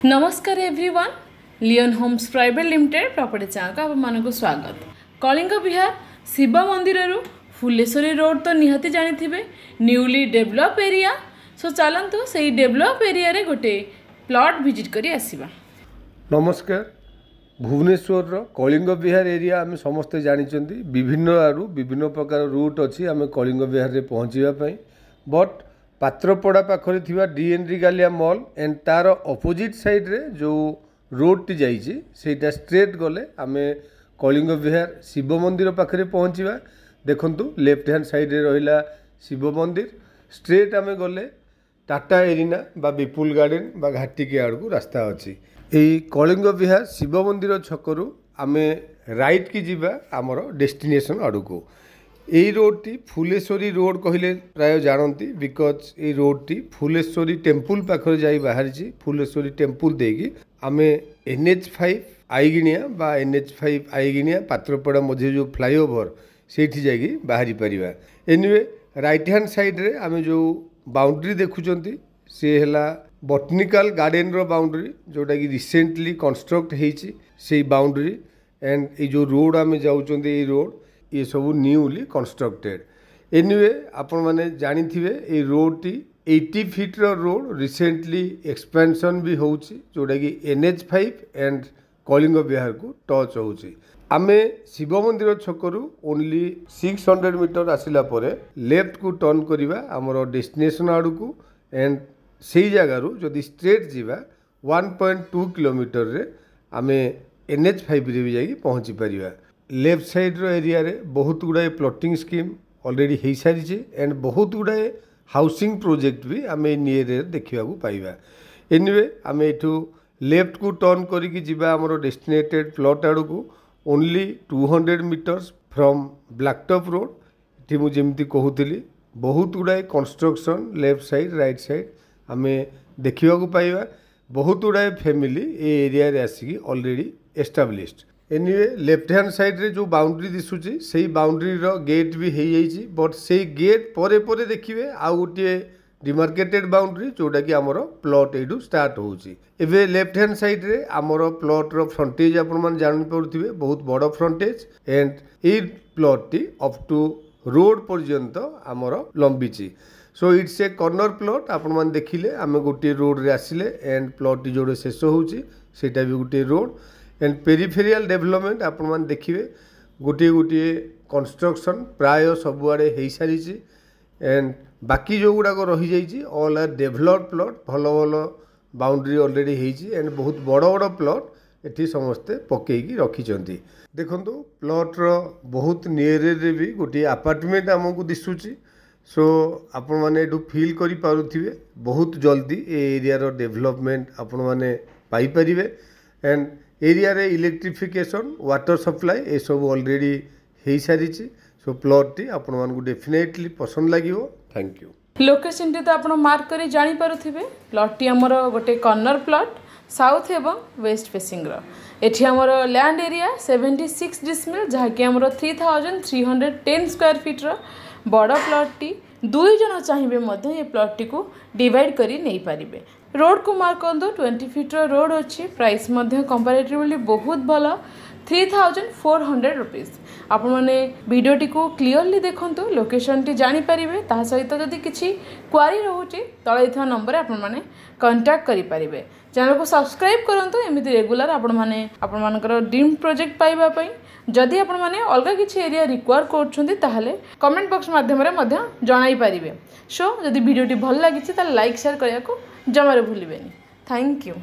नमस्कार एवरीवन लियन homes private limited property channel आप मानक स्वागत। कलिंग विहार शिव मंदिर फुलेश्वरी रोड तो निहाती जानी न्यूली डेवलप एरिया। सो चलतु से डेवलप एरिया रे गोटे प्लॉट विजिट करी आसीबा। नमस्कार। भुवनेश्वर कलिंग विहार एरिया आम समस्ते जानी विभिन्न आड़ू विभिन्न प्रकार रूट अच्छी आम कलिंग विहार रे पहुँचापी बट पात्रपड़ा पाखरे थिबा डीएन रिगालिया मॉल एंड तार अपोजिट साइड रे जो रोड टी जाइए सेटा स्ट्रेट गले आमे कलिंग विहार शिव मंदिर पाखरे पहुँचवा। देखंतु लेफ्ट हैंड साइड रे रहिला शिव मंदिर, स्ट्रेट आमे गले टाटा एरिना बा विपुल गार्डन बा घाटी के आड़ को रास्ता अच्छी। यही कलिंग विहार शिव मंदिर छकरू आमे राइट की जीवा आमर डेस्टिनेशन आड़ को। यही रोड टी फुलेश्वरी रोड कहले प्राय जानती बिकज ये रोड टी फुलेश्वरी टेम्पुल पाखरे जाई बाहरी। फुलेश्वरी टेम्पुल देगी आमे NH5 आईगिणिया बा NH5 आईगिणिया पात्रपड़ा मझे जो फ्लाईओवर से जाइए बाहरी Paribas. Anyway right hand side रे आमे जो बाउंड्री देखुचंती से हैला बॉटनिकल गार्डन रो बाउंड्री जोटा कि रिसेंटली कंस्ट्रक्ट हेची से बाउंड्री एंड ये जो रोड आमे जाउचंती ये रोड ये सब न्यूली कंस्ट्रक्टेड। एनीवे आपण माने जानी थिबे ए रोड टी 80 फीट रो रोड रिसेंटली एक्सपेंशन भी होउची जोटा कि NH5 एंड कलिंग विहार को टच होउची। आमे शिव मंदिर छकरू ओनली 600 मीटर आसिला परे लेफ्ट को टर्न करिवा हमर डेस्टिनेशन आड़ को एंड सेही जगह रु जदि स्ट्रेट जीवा 1.2 किलोमीटर रे आमे NH5 रे भी जाई पहुंची परिवा। लेफ्ट साइड रो एरिया रे बहुत गुड़ाए प्लॉटिंग स्कीम ऑलरेडी हो सारी एंड बहुत गुड़ाए हाउसिंग प्रोजेक्ट भी आम नियर देखा पाइबा। एनीवे आम एठू लेफ्ट को टर्न करिकी जिबा हमरो डेस्टिनेटेड प्लॉट आड़ को only 200 meters from blacktop road. ये मुझे कहूली बहुत गुड़ाए construction left side right side आम देखा पाइबा। बहुत गुड़ाए फैमिली ए एरिया रे आसिकी already established. Anyway left hand side रे जो बाउंड्री दिशुची से बाउंड्री रो गेट भी हो जाइए बट से गेट परे परे देखिए आउ गोटे डिमार्केटेड बाउंड्री जोटा कि आमर प्लॉट एडू स्टार्ट होउची। एबे लेफ्ट हैंड साइड रे आमर प्लॉट रो फ्रंटेज आपण मान जानि पड़ुथिबे बहुत बड़ फ्रंटेज एंड ए प्लॉट टी अप टू रोड पर्यंत आमर लंबीची। So it's a corner plot आपण मान देखिले आमे गोटे रोड रे आसिले एंड प्लॉट टी जोड़े शेष होउची सेटा भी गोटे रोड एंड पेरिफेरियल डेवलपमेंट आपण मान देखिए गोटे गोटे कंस्ट्रक्शन प्राय सबुआड़े हो सारी एंड बाकी जो गुड़ाक रही जाइए ऑल आर डेवलप प्लॉट भल भल बाउंड्री ऑलरेडी होती एंड बहुत बड़ बड़ प्लॉट एटी समस्ते पकईकी रखिंट। देखो प्लॉट रो बहुत नियर रे भी गोटे अपार्टमेंट आमको दिशुची। सो आपण मैंने फील करि पारुथिबे बहुत जल्दी ए एरिया रो डेवलपमेंट आपण मैंने पाई परिबे एंड एरिया रे इलेक्ट्रिफिकेशन वाटर सप्लाई ये सब ऑलरेडी हो सारी। सो प्लॉट टी आपण मानकु डेफिनेटली पसंद लागिवो। Thank you. लोकेशन टी तो आपण मार्क करी जानि पारुथिबे। प्लॉट टी हमर गोटे कॉर्नर प्लॉट साउथ एवं वेस्ट फेसिंग रो। एठी हमर लैंड एरिया 76 डिसमिल जहा कि हमर 3310 स्क्वायर फीट रो बड़ प्लॉट टी दुई जन चाहिए मध्य ये प्लॉट टी को डिवाइड करी नहीं पारिबे। रोड को मार्क करदो 20 फीट रो रोड अच्छी प्राइस मध्य कंपैरेटिवली बहुत भल 3400 रुपीज। आपण माने वीडियो टी को क्लियरली देखंतु लोकेशन टी जानि परिबे ता सहित जदी किछि क्वारी रहउची तळे इथा नंबर आपण माने कांटेक्ट करि परिबे। चैनल को सब्सक्राइब करंतु एमिति रेगुलर आपण मानकर ड्रीम प्रोजेक्ट पाइबा पई। जदि आपण माने अलगा किछि एरिया रिक्वायर करछुंती ताहले कमेंट बॉक्स माध्यम रे मध्य जणाई परिबे। सो जदि वीडियो टी भल लागिछि ता लाइक शेयर करिया को जमारे भूलिबेनी। Thank you.